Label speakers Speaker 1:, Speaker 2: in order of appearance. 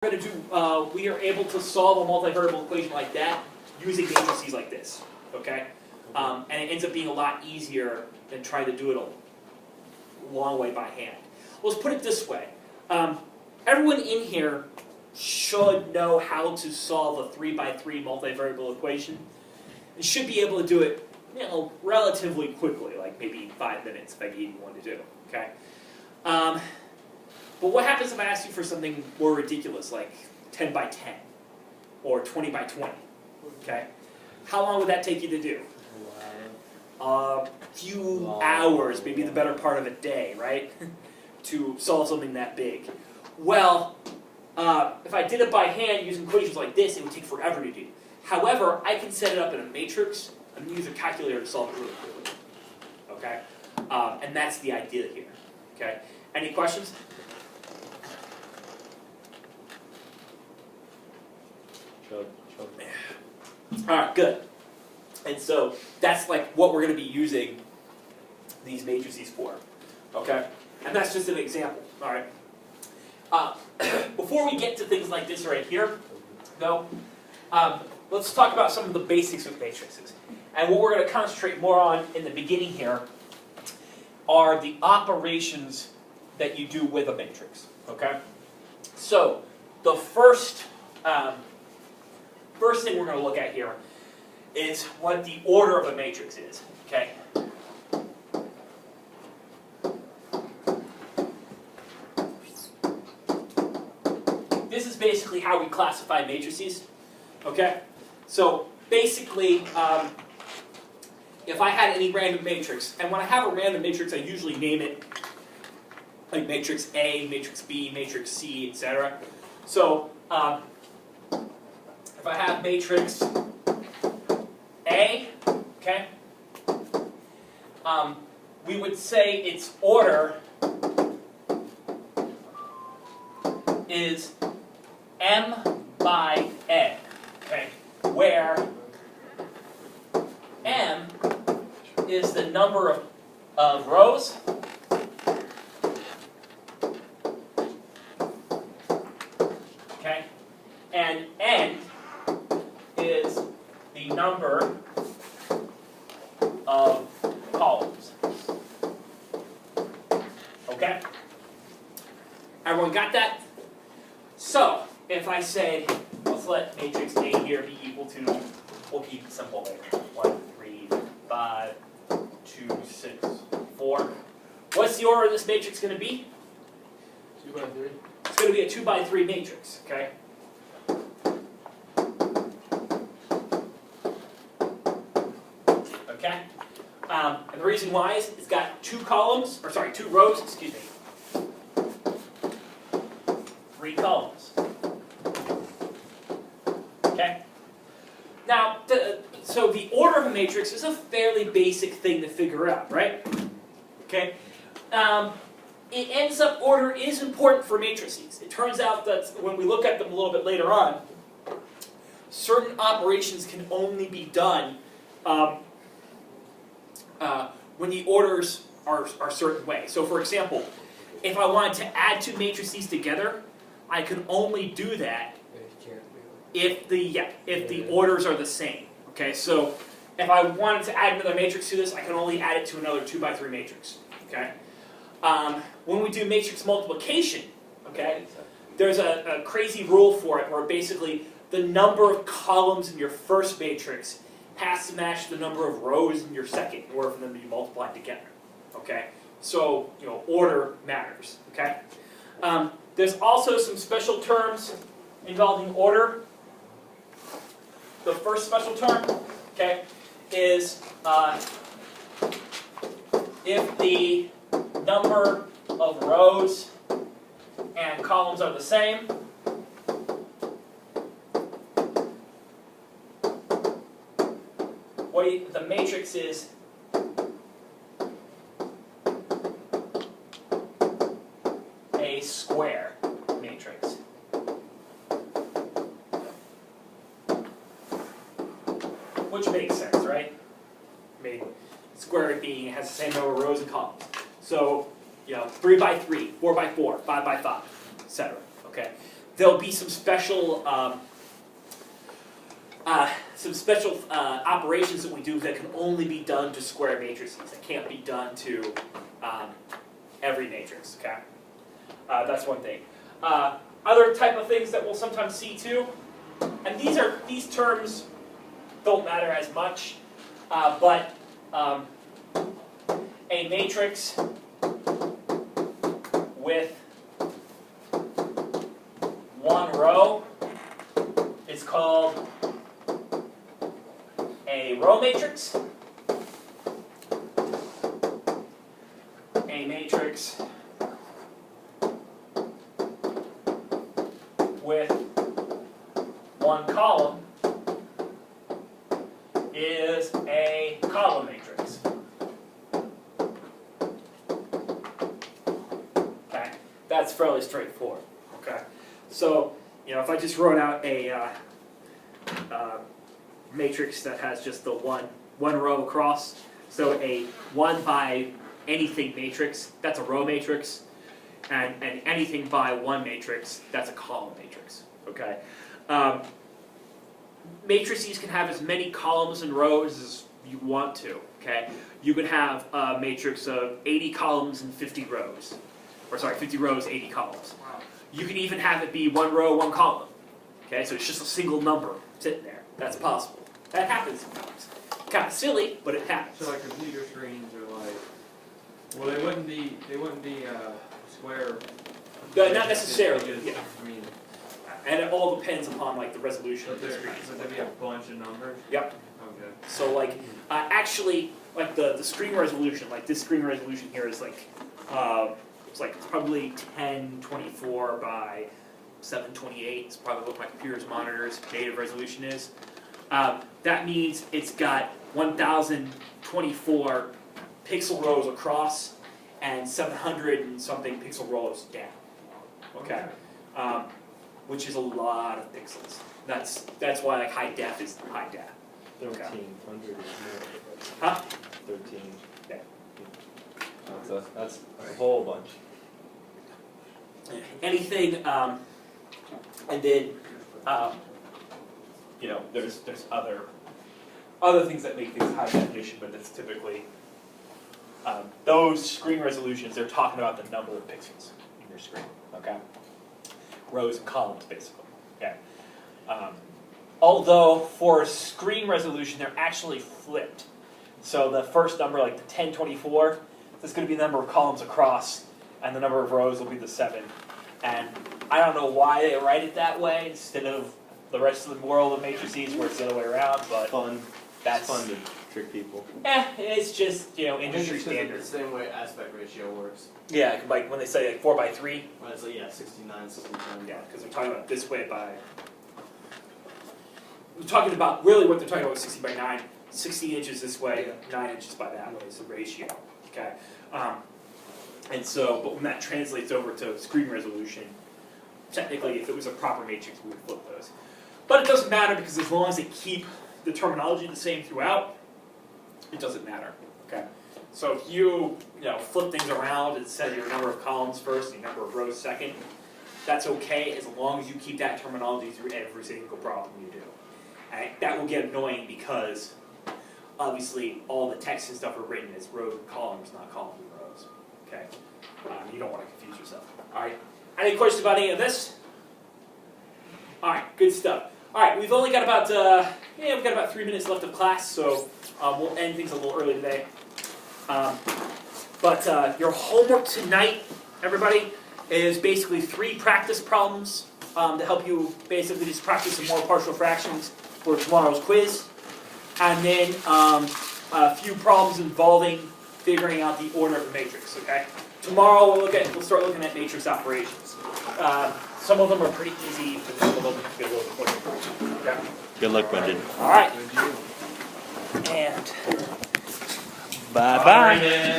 Speaker 1: We're going to do, we are able to solve a multivariable equation like that using matrices like this, okay? And it ends up being a lot easier than trying to do it a long way by hand. Let's put it this way. Everyone in here should know how to solve a 3x3 multivariable equation. And should be able to do it, relatively quickly, like maybe 5 minutes if I gave you one to do, okay? But what happens if I ask you for something more ridiculous, like 10 by 10 or 20 by 20? Okay, how long would that take you to do? A few hours, maybe the better part of a day, right? To solve something that big. Well, if I did it by hand using equations like this, it would take forever to do. However, I can set it up in a matrix and use a calculator to solve it really quickly. Okay, and that's the idea here. Okay, any questions? Alright, good. And so that's like what we're going to be using these matrices for. Okay? And that's just an example. Alright? Before we get to things like this right here, though, let's talk about some of the basics of matrices. And what we're going to concentrate more on in the beginning here are the operations that you do with a matrix. Okay? So, the first thing we're going to look at here is what the order of a matrix is. Okay? This is basically how we classify matrices. Okay? So basically, if I had any random matrix, and when I have a random matrix, I usually name it like matrix A, matrix B, matrix C, etc. So if I have matrix A, okay, we would say its order is M by N, okay, where M is the number of rows, okay, and N is the number of columns. Okay? Everyone got that? So, if I say, let's let matrix A here be equal to, we'll keep it simple there, 1, 3, 5, 2, 6, 4. What's the order of this matrix going to be?
Speaker 2: 2 by 3.
Speaker 1: It's going to be a 2 by 3 matrix, okay? Okay? And the reason why is it's got two rows, excuse me. 3 columns. Okay? Now, so the order of a matrix is a fairly basic thing to figure out, right? Okay? Order is important for matrices. It turns out that when we look at them a little bit later on, certain operations can only be done when the orders are a certain way. So for example, if I wanted to add two matrices together, I can only do that if the orders are the same. Okay, so if I wanted to add another matrix to this, I can only add it to another 2 by 3 matrix. Okay, when we do matrix multiplication, okay, there's a crazy rule for it where basically the number of columns in your first matrix has to match the number of rows in your second in order for them to be multiplied together. Okay, so order matters. Okay, there's also some special terms involving order. The first special term, okay, is if the number of rows and columns are the same, the matrix is a square matrix. Which makes sense, right? I mean, square being it has the same number of rows and columns. So, 3 by 3, 4 by 4, 5 by 5, etc. Okay, there'll be some special operations that we do that can only be done to square matrices. That can't be done to every matrix. Okay, that's one thing. Other type of things that we'll sometimes see too, and these terms don't matter as much, but a matrix with one row is called a row matrix. A matrix with one column is a column matrix. Okay, that's fairly straightforward. Okay, so if I just wrote out a matrix that has just the one row across, so a 1 by anything matrix, that's a row matrix, and anything by 1 matrix, that's a column matrix. Okay. Matrices can have as many columns and rows as you want to. Okay. You could have a matrix of 80 columns and 50 rows, or sorry, 50 rows, 80 columns.
Speaker 2: Wow.
Speaker 1: You can even have it be 1 row, 1 column. Okay, so it's just a single number sitting there. That's possible. That happens sometimes. Kind of silly, but it happens.
Speaker 3: So like computer screens are like, well, they wouldn't be square.
Speaker 1: Not necessarily.
Speaker 3: Because,
Speaker 1: Yeah.
Speaker 3: I mean,
Speaker 1: And it all depends upon like the resolution
Speaker 3: but
Speaker 1: of the
Speaker 3: there,
Speaker 1: screen.
Speaker 3: so there'd be a bunch of numbers.
Speaker 1: Yep.
Speaker 3: Okay.
Speaker 1: So like actually like the screen resolution, like this screen resolution here is like it's probably 1024 by 728. It's probably what my computer's monitor's native resolution is. That means it's got 1024 pixel rows across and 700 and something pixel rows down. Okay. Which is a lot of pixels. That's why like high def is high def.
Speaker 4: 1300 is more.
Speaker 1: Huh?
Speaker 4: 13.
Speaker 1: Yeah.
Speaker 4: That's a whole bunch.
Speaker 1: Anything, and then there's other things that make things high definition, but that's typically those screen resolutions. They're talking about the number of pixels in your screen. Okay. Rows and columns, basically. Okay. Although for screen resolution, they're actually flipped. So the first number, like the 1024, that's going to be the number of columns across, and the number of rows will be the 7. And I don't know why they write it that way instead of the rest of the world of matrices where it's the other way around, but
Speaker 4: Fun.
Speaker 1: that's
Speaker 4: It's fun to trick people.
Speaker 1: it's just industry
Speaker 2: I think it's
Speaker 1: standard.
Speaker 2: the same way aspect ratio works.
Speaker 1: Yeah, like when they say like 4 by 3.
Speaker 2: When it's like, 69, 69.
Speaker 1: Yeah, because they're talking about this way by. We're talking about really what they're talking about with 60 by 9. 60 inches this way, 9 inches by that way is the ratio. Okay, and so, but when that translates over to screen resolution, technically, if it was a proper matrix, we would flip those. But it doesn't matter because as long as they keep the terminology the same throughout, it doesn't matter. Okay, so if you flip things around and set your number of columns first and your number of rows second, that's okay as long as you keep that terminology through every single problem you do. And that will get annoying because obviously all the text and stuff are written as rows and columns, not columns and rows. Okay, you don't want to confuse yourself. All right. Any questions about any of this? All right, good stuff. All right, we've only got about 3 minutes left of class, so we'll end things a little early today. But your homework tonight, everybody, is basically 3 practice problems to help you basically just practice some more partial fractions for tomorrow's quiz, and then a few problems involving figuring out the order of the matrix. Okay. Tomorrow we'll start looking at matrix operations. Some of them are pretty easy, but some of them get a little bit quicker. Okay.
Speaker 4: Good luck, Brendan.
Speaker 1: All right.
Speaker 3: Good deal.
Speaker 1: And
Speaker 4: Bye-bye.
Speaker 3: Brendan.